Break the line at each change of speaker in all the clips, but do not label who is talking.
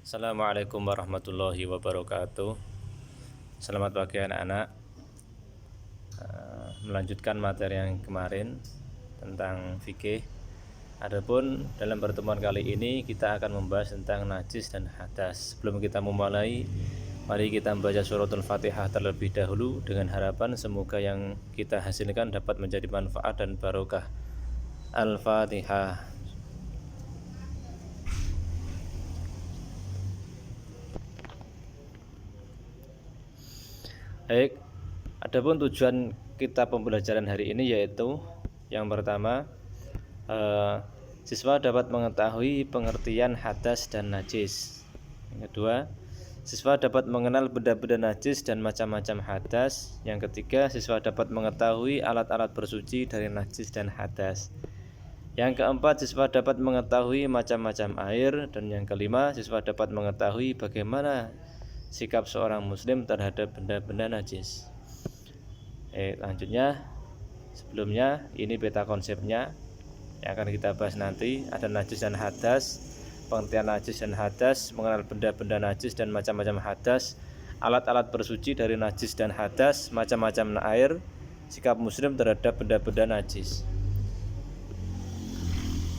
Assalamualaikum warahmatullahi wabarakatuh. Selamat pagi anak-anak. Melanjutkan materi yang kemarin tentang fikih. Adapun dalam pertemuan kali ini kita akan membahas tentang najis dan hadas. Sebelum kita memulai, mari kita membaca suratul Fatihah terlebih dahulu dengan harapan semoga yang kita hasilkan dapat menjadi manfaat dan barokah. Al-Fatihah. Baik, adapun tujuan kita pembelajaran hari ini yaitu yang pertama, siswa dapat mengetahui pengertian hadas dan najis. Yang kedua, siswa dapat mengenal benda-benda najis dan macam-macam hadas. Yang ketiga, siswa dapat mengetahui alat-alat bersuci dari najis dan hadas. Yang keempat, siswa dapat mengetahui macam-macam air. Dan yang kelima, siswa dapat mengetahui bagaimana sikap seorang muslim terhadap benda-benda najis. Lanjutnya, sebelumnya ini peta konsepnya yang akan kita bahas nanti. Ada najis dan hadas, pengertian najis dan hadas, mengenal benda-benda najis dan macam-macam hadas, alat-alat bersuci dari najis dan hadas, macam-macam air, sikap muslim terhadap benda-benda najis.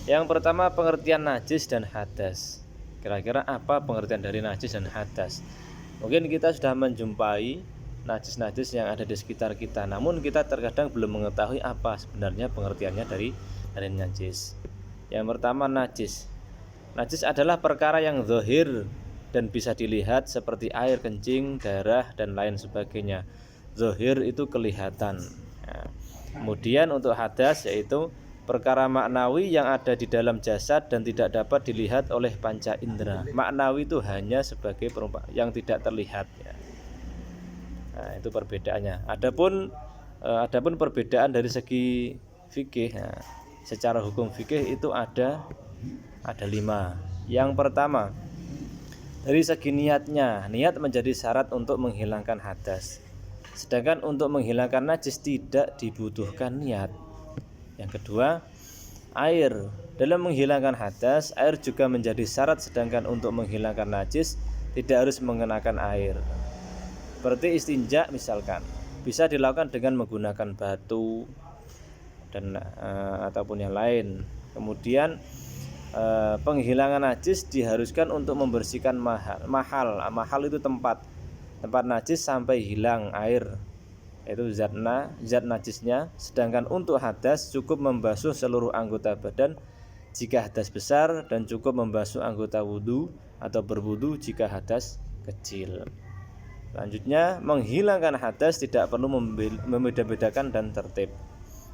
Yang pertama, pengertian najis dan hadas. Kira-kira apa pengertian dari najis dan hadas? Mungkin kita sudah menjumpai najis-najis yang ada di sekitar kita, namun kita terkadang belum mengetahui apa sebenarnya pengertiannya dari najis. Yang pertama, najis. Najis adalah perkara yang zahir dan bisa dilihat seperti air kencing, darah, dan lain sebagainya. Zahir itu kelihatan. Kemudian untuk hadas yaitu perkara maknawi yang ada di dalam jasad dan tidak dapat dilihat oleh panca indera. Maknawi itu hanya sebagai yang tidak terlihat ya. Nah, itu perbedaannya. Adapun perbedaan dari segi fikih. Nah, secara hukum fikih itu ada 5. Yang pertama, dari segi niatnya, niat menjadi syarat untuk menghilangkan hadas. Sedangkan untuk menghilangkan najis tidak dibutuhkan niat. Yang kedua, air. Dalam menghilangkan hadas, air juga menjadi syarat, sedangkan untuk menghilangkan najis tidak harus mengenakan air. Seperti istinja misalkan, bisa dilakukan dengan menggunakan batu dan ataupun yang lain. Kemudian penghilangan najis diharuskan untuk membersihkan mahal itu tempat najis sampai hilang air, itu zat najisnya. Sedangkan untuk hadas cukup membasuh seluruh anggota badan jika hadas besar, dan cukup membasuh anggota wudhu atau berwudhu jika hadas kecil. Selanjutnya, menghilangkan hadas tidak perlu membeda-bedakan dan tertib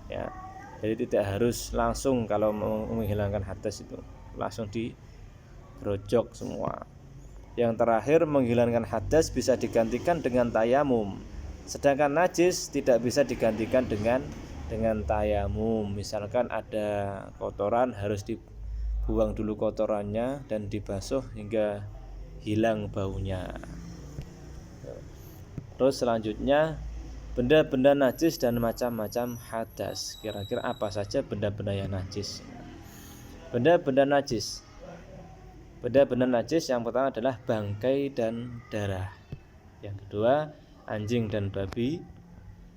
ya. Jadi tidak harus langsung kalau menghilangkan hadas itu langsung digerojok semua. Yang terakhir, menghilangkan hadas bisa digantikan dengan tayamum. Sedangkan najis tidak bisa digantikan dengan tayamum. Misalkan ada kotoran, harus dibuang dulu kotorannya dan dibasuh hingga hilang baunya. Terus selanjutnya, benda-benda najis dan macam-macam hadas. Kira-kira apa saja benda-benda yang najis? Benda-benda najis yang pertama adalah bangkai dan darah. Yang kedua, anjing dan babi.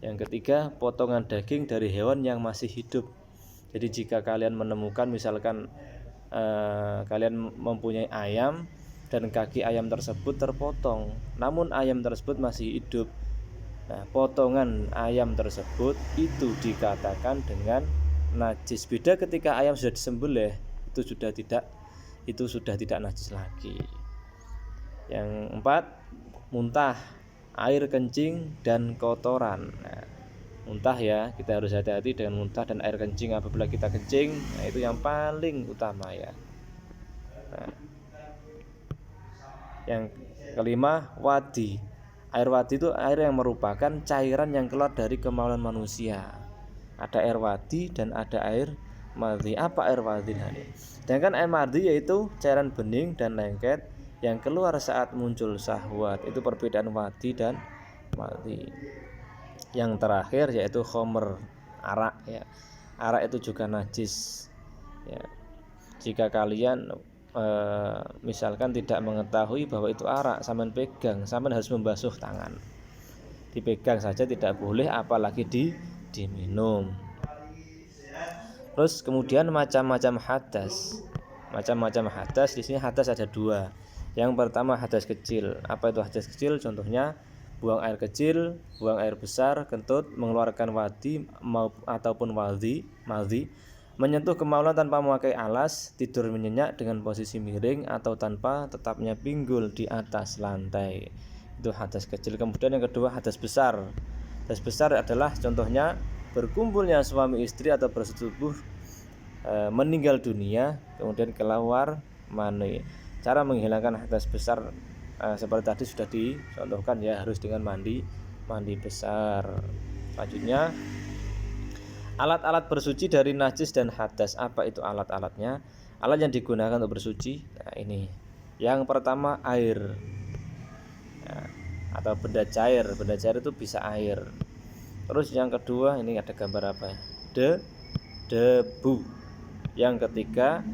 Yang ketiga, potongan daging dari hewan yang masih hidup. Jadi jika kalian menemukan misalkan kalian mempunyai ayam dan kaki ayam tersebut terpotong, namun ayam tersebut masih hidup, nah potongan ayam tersebut itu dikatakan dengan najis. Beda ketika ayam sudah disembelih, itu sudah tidak najis lagi. Yang 4, muntah, air kencing dan kotoran. Nah, muntah ya, kita harus hati-hati dengan muntah dan air kencing apabila kita kencing. Nah, itu yang paling utama ya. Nah, yang kelima, wadi. Air wadi itu air yang merupakan cairan yang keluar dari kemaluan manusia. Ada air wadi dan ada air madhi. Apa air wadi? Sedangkan air madhi yaitu cairan bening dan lengket yang keluar saat muncul syahwat. Itu perbedaan wadi dan madhi. Yang terakhir yaitu khomer, arak ya. Arak itu juga najis ya. Jika kalian misalkan tidak mengetahui bahwa itu arak, sampean pegang, sampean harus membasuh tangan. Dipegang saja tidak boleh, apalagi diminum. Terus kemudian macam-macam hadas. Macam-macam hadas, di sini hadas ada dua. Yang pertama hadas kecil. Apa itu hadas kecil? Contohnya buang air kecil, buang air besar, kentut, mengeluarkan wadi ataupun madhi, menyentuh kemaluan tanpa memakai alas, tidur menyenyak dengan posisi miring atau tanpa tetapnya pinggul di atas lantai. Itu hadas kecil. Kemudian yang kedua hadas besar. Hadas besar adalah contohnya berkumpulnya suami istri atau bersetubuh meninggal dunia, kemudian keluar mani. Cara menghilangkan hadas besar seperti tadi sudah dicontohkan ya, harus dengan mandi besar. Selanjutnya alat-alat bersuci dari najis dan hadas. Apa itu alat-alatnya? Alat yang digunakan untuk bersuci. Nah, ini. Yang pertama air. Nah, atau benda cair. Benda cair itu bisa air. Terus yang kedua, ini ada gambar apa? Debu. Yang ketiga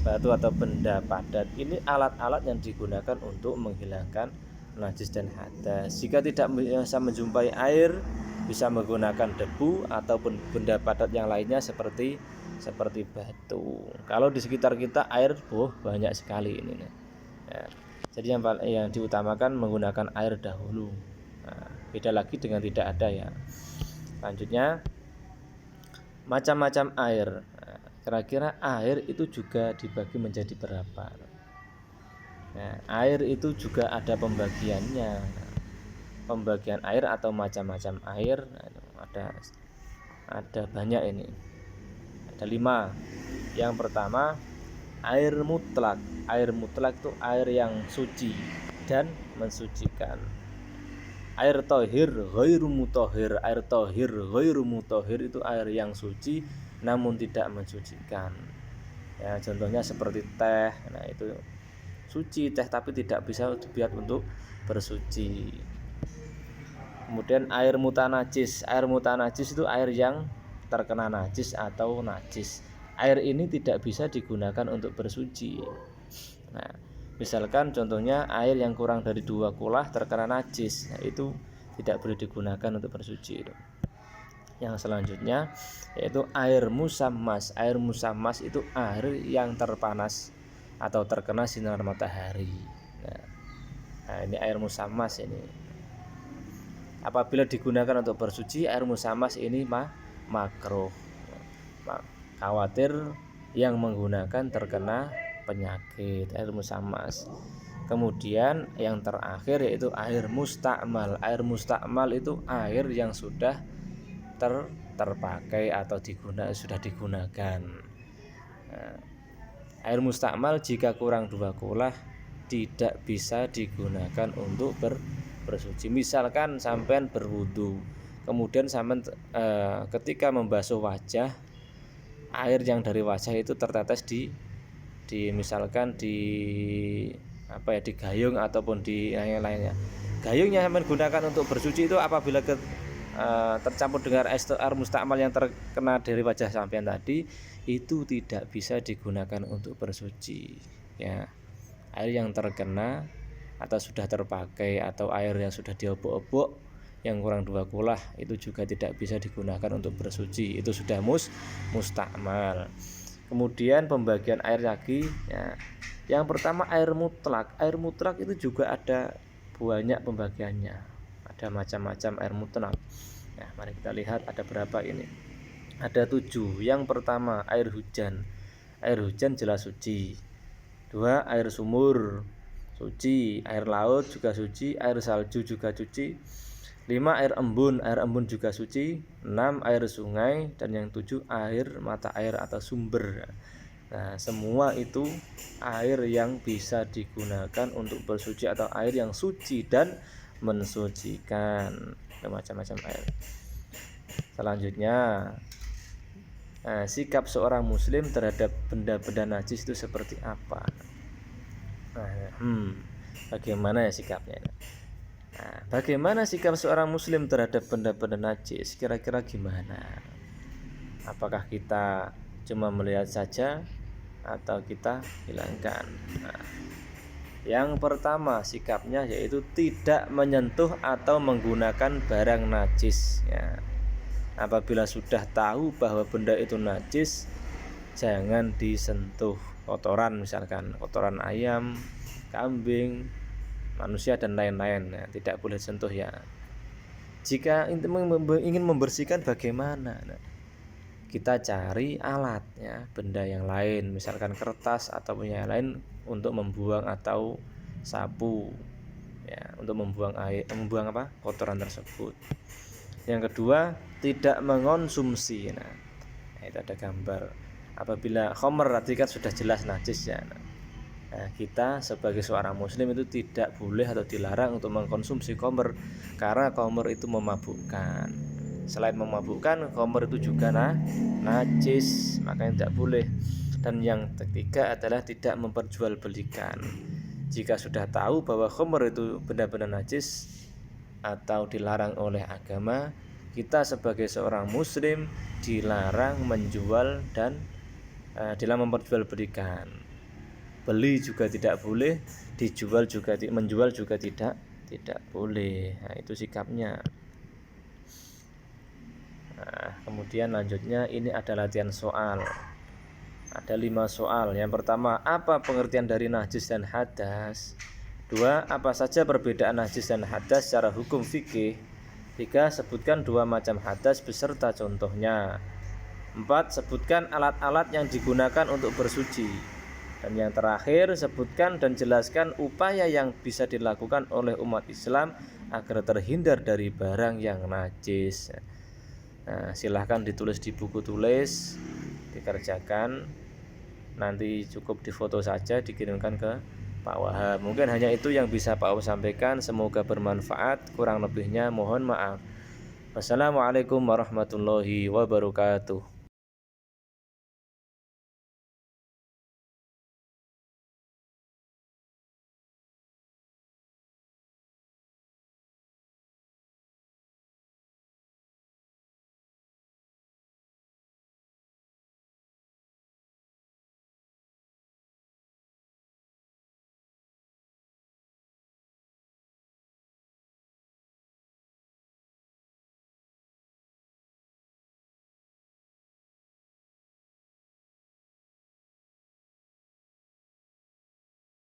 batu atau benda padat. Ini alat-alat yang digunakan untuk menghilangkan najis dan hadas. Jika tidak bisa menjumpai air, bisa menggunakan debu ataupun benda padat yang lainnya seperti batu. Kalau di sekitar kita air banyak sekali ini. Ya, jadi yang diutamakan menggunakan air dahulu. Nah, beda lagi dengan tidak ada ya. Selanjutnya macam-macam air. Kira-kira air itu juga dibagi menjadi berapa? Nah, air itu juga ada pembagiannya. Pembagian air atau macam-macam air ada banyak ini. Ada 5. Yang pertama air mutlak. Air mutlak itu air yang suci dan mensucikan. Air tohir ghairu mutahhir. Air tohir ghairu mutahhir itu air yang suci namun tidak mensucikan. Ya, contohnya seperti teh. Nah, itu suci teh tapi tidak bisa dibuat untuk bersuci. Kemudian air mutanajis. Air mutanajis itu air yang terkena najis atau najis. Air ini tidak bisa digunakan untuk bersuci. Nah, misalkan contohnya air yang kurang dari 2 kulah terkena najis, nah, itu tidak boleh digunakan untuk bersuci. Yang selanjutnya yaitu air musammas. Air musammas itu air yang terpanas atau terkena sinar matahari. Nah, ini air musammas ini. Apabila digunakan untuk bersuci, air musammas ini makruh. Khawatir yang menggunakan terkena penyakit. Air musammas. Kemudian yang terakhir yaitu air mustakmal. Air mustakmal itu air yang sudah terpakai atau sudah digunakan. Nah, air mustakmal jika kurang 2 kulah tidak bisa digunakan untuk bersuci. Misalkan sampean berwudu, kemudian sampean ketika membasuh wajah, air yang dari wajah itu tertetes di misalkan di gayung ataupun di yang lainnya. Gayung yang sampean gunakan untuk bersuci itu apabila tercampur dengan air mustakmal yang terkena dari wajah sampean tadi, itu tidak bisa digunakan untuk bersuci ya. Air yang terkena atau sudah terpakai atau air yang sudah diobok-obok yang kurang 2 kulah itu juga tidak bisa digunakan untuk bersuci. Itu sudah mustakmal. Kemudian pembagian air lagi ya. Yang pertama air mutlak. Air mutlak itu juga ada banyak pembagiannya. Ada macam-macam air mutlak. Nah, mari kita lihat ada berapa ini. Ada 7. Yang pertama air hujan. Air hujan jelas suci. 2 air sumur suci. Air laut juga suci. Air salju juga suci. 5 air embun juga suci. 6 air sungai. Dan yang 7 air mata air atau sumber. Nah, semua itu air yang bisa digunakan untuk bersuci atau air yang suci dan mensucikan. Macam-macam air. Selanjutnya sikap seorang muslim terhadap benda-benda najis itu seperti apa? Bagaimana ya sikapnya? Bagaimana sikap seorang muslim terhadap benda-benda najis? Kira-kira gimana? Apakah kita cuma melihat saja atau kita hilangkan. Nah, yang pertama sikapnya yaitu tidak menyentuh atau menggunakan barang najis ya. Apabila sudah tahu bahwa benda itu najis, jangan disentuh. Kotoran misalkan kotoran ayam, kambing, manusia dan lain-lain ya, tidak boleh disentuh ya. Jika ingin membersihkan bagaimana? Nah, kita cari alat ya, benda yang lain, misalkan kertas atau yang lain untuk membuang atau sapu ya, untuk membuang air, membuang kotoran tersebut. Yang kedua, tidak mengonsumsi. Nah, itu ada gambar. Apabila khamr tadi kan sudah jelas najis ya. Nah, kita sebagai seorang muslim itu tidak boleh atau dilarang untuk mengkonsumsi khamr, karena khamr itu memabukkan. Selain memabukkan, khamr itu juga najis, makanya tidak boleh. Dan yang ketiga adalah tidak memperjualbelikan. Jika sudah tahu bahwa khamr itu benar-benar najis atau dilarang oleh agama, kita sebagai seorang muslim dilarang menjual dan dilarang memperjualbelikan. Beli juga tidak boleh, menjual juga tidak boleh. Nah, itu sikapnya. Nah, kemudian lanjutnya ini ada latihan soal. Ada 5 soal. Yang pertama, apa pengertian dari najis dan hadas? 2, apa saja perbedaan najis dan hadas secara hukum fikih? 3, sebutkan 2 macam hadas beserta contohnya. 4, sebutkan alat-alat yang digunakan untuk bersuci. Dan yang terakhir, sebutkan dan jelaskan upaya yang bisa dilakukan oleh umat Islam agar terhindar dari barang yang najis. Nah, silahkan ditulis di buku tulis, dikerjakan. Nanti cukup difoto saja, dikirimkan ke Pak Wahab. Mungkin hanya itu yang bisa Pak Wahab sampaikan. Semoga bermanfaat. Kurang lebihnya mohon maaf. Wassalamualaikum warahmatullahi wabarakatuh.